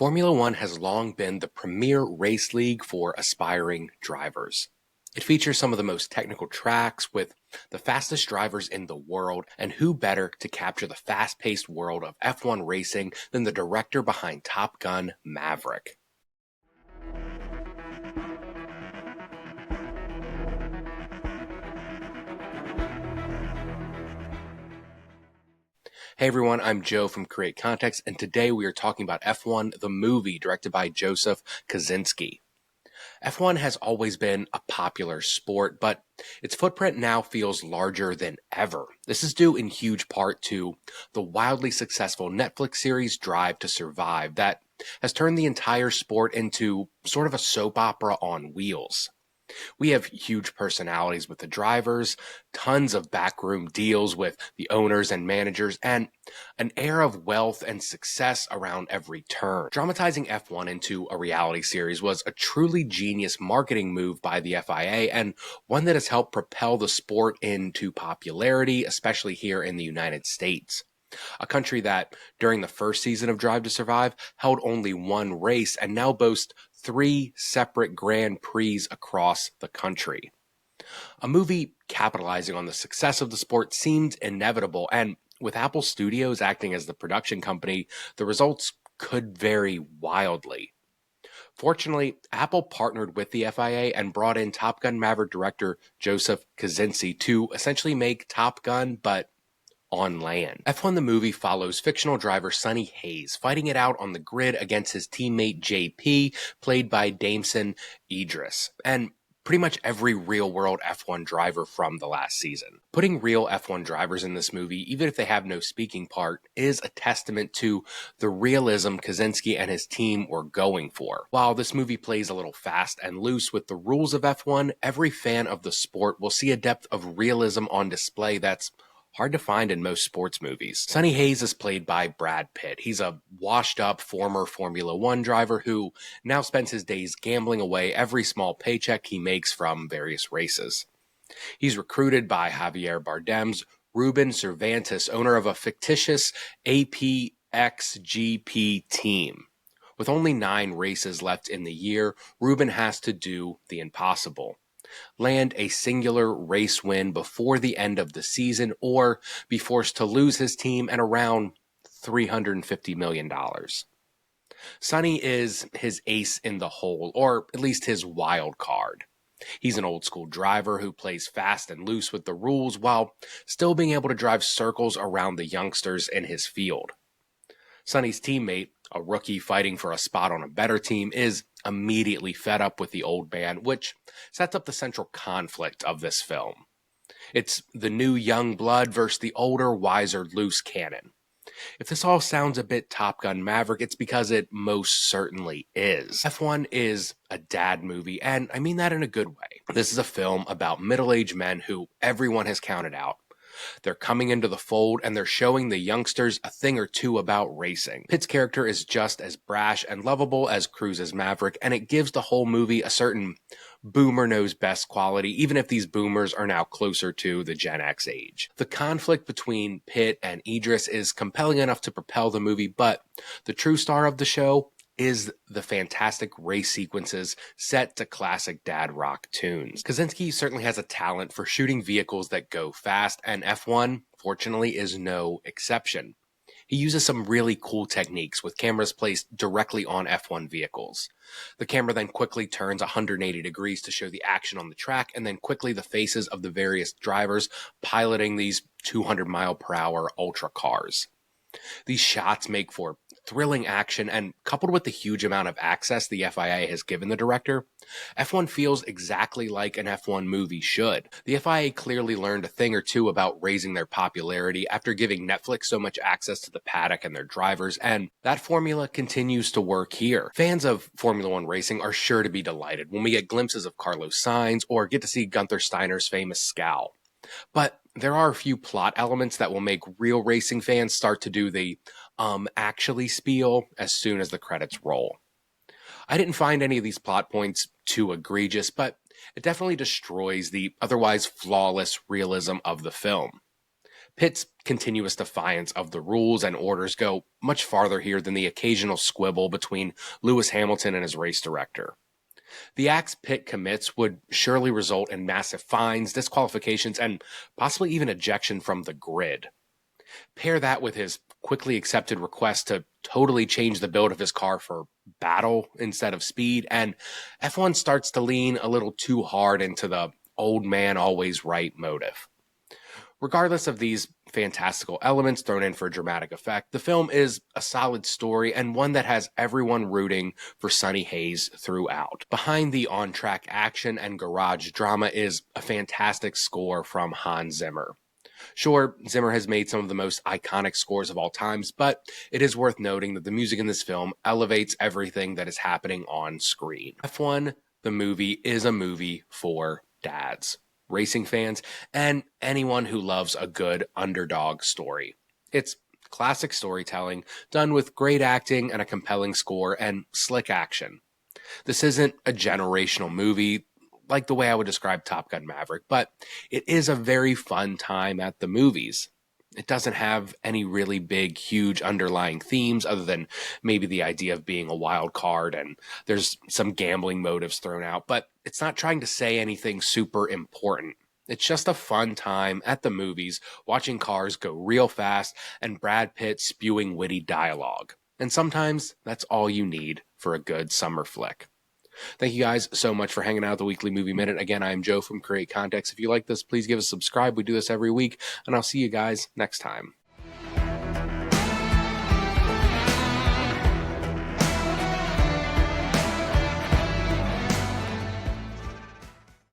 Formula One has long been the premier race league for aspiring drivers. It features some of the most technical tracks with the fastest drivers in the world, and who better to capture the fast-paced world of F1 racing than the director behind Top Gun: Maverick. Hey everyone, I'm Joe from Create Context, and today we are talking about F1 the movie, directed by Joseph Kosinski. F1 has always been a popular sport, but its footprint now feels larger than ever. This is due in huge part to the wildly successful Netflix series Drive to Survive that has turned the entire sport into sort of a soap opera on wheels. We have huge personalities with the drivers, tons of backroom deals with the owners and managers, and an air of wealth and success around every turn. Dramatizing F1 into a reality series was a truly genius marketing move by the FIA, and one that has helped propel the sport into popularity, especially here in the United States. A country that, during the first season of Drive to Survive, held only one race and now boasts 3 separate Grand Prix across the country. A movie capitalizing on the success of the sport seemed inevitable, and with Apple Studios acting as the production company, the results could vary wildly. Fortunately, Apple partnered with the FIA and brought in Top Gun Maverick director Joseph Kosinski to essentially make Top Gun, but on land. F1 the movie follows fictional driver Sonny Hayes fighting it out on the grid against his teammate JP, played by Damson Idris, and pretty much every real-world F1 driver from the last season. Putting real F1 drivers in this movie, even if they have no speaking part, is a testament to the realism Kosinski and his team were going for. While this movie plays a little fast and loose with the rules of F1, every fan of the sport will see a depth of realism on display that's hard to find in most sports movies. Sonny Hayes is played by Brad Pitt. He's a washed-up former Formula One driver who now spends his days gambling away every small paycheck he makes from various races. He's recruited by Javier Bardem's Ruben Cervantes, owner of a fictitious APXGP team. With only 9 races left in the year, Ruben has to do the impossible: land a singular race win before the end of the season, or be forced to lose his team and around $350 million. Sonny is his ace in the hole, or at least his wild card. He's an old school driver who plays fast and loose with the rules while still being able to drive circles around the youngsters in his field. Sonny's teammate, a rookie fighting for a spot on a better team, is immediately fed up with the old man, which sets up the central conflict of this film. It's the new young blood versus the older, wiser, loose cannon. If this all sounds a bit Top Gun Maverick, it's because it most certainly is. F1 is a dad movie, and I mean that in a good way. This is a film about middle-aged men who everyone has counted out. They're coming into the fold, and they're showing the youngsters a thing or two about racing. Pitt's character is just as brash and lovable as Cruise's Maverick, and it gives the whole movie a certain boomer knows best quality, even if these boomers are now closer to the Gen X age. The conflict between Pitt and Idris is compelling enough to propel the movie, but the true star of the show is the fantastic race sequences set to classic dad rock tunes. Kosinski certainly has a talent for shooting vehicles that go fast, and F1, fortunately, is no exception. He uses some really cool techniques with cameras placed directly on F1 vehicles. The camera then quickly turns 180 degrees to show the action on the track, and then quickly the faces of the various drivers piloting these 200-mile-per-hour ultra cars. These shots make for thrilling action, and coupled with the huge amount of access the FIA has given the director, F1 feels exactly like an F1 movie should. The FIA clearly learned a thing or two about raising their popularity after giving Netflix so much access to the paddock and their drivers, and that formula continues to work here. Fans of Formula One racing are sure to be delighted when we get glimpses of Carlos Sainz or get to see Gunther Steiner's famous scowl. But there are a few plot elements that will make real racing fans start to do the actually spiel as soon as the credits roll. I didn't find any of these plot points too egregious, but it definitely destroys the otherwise flawless realism of the film. Pitt's continuous defiance of the rules and orders go much farther here than the occasional squibble between Lewis Hamilton and his race director. The acts Pitt commits would surely result in massive fines, disqualifications, and possibly even ejection from the grid. Pair that with his quickly accepted request to totally change the build of his car for battle instead of speed, and F1 starts to lean a little too hard into the old man always right motive. Regardless of these fantastical elements thrown in for dramatic effect, the film is a solid story and one that has everyone rooting for Sonny Hayes throughout. Behind the on-track action and garage drama is a fantastic score from Hans Zimmer. Sure, Zimmer has made some of the most iconic scores of all times, but it is worth noting that the music in this film elevates everything that is happening on screen. F1, the movie, is a movie for dads, racing fans, and anyone who loves a good underdog story. It's classic storytelling, done with great acting and a compelling score and slick action. This isn't a generational movie like the way I would describe Top Gun Maverick, but it is a very fun time at the movies. It doesn't have any really big, huge underlying themes other than maybe the idea of being a wild card, and there's some gambling motives thrown out, but it's not trying to say anything super important. It's just a fun time at the movies, watching cars go real fast and Brad Pitt spewing witty dialogue. And sometimes that's all you need for a good summer flick. Thank you guys so much for hanging out at the Weekly Movie Minute. Again, I'm Joe from Create Context. If you like this, please give us a subscribe. We do this every week, and I'll see you guys next time.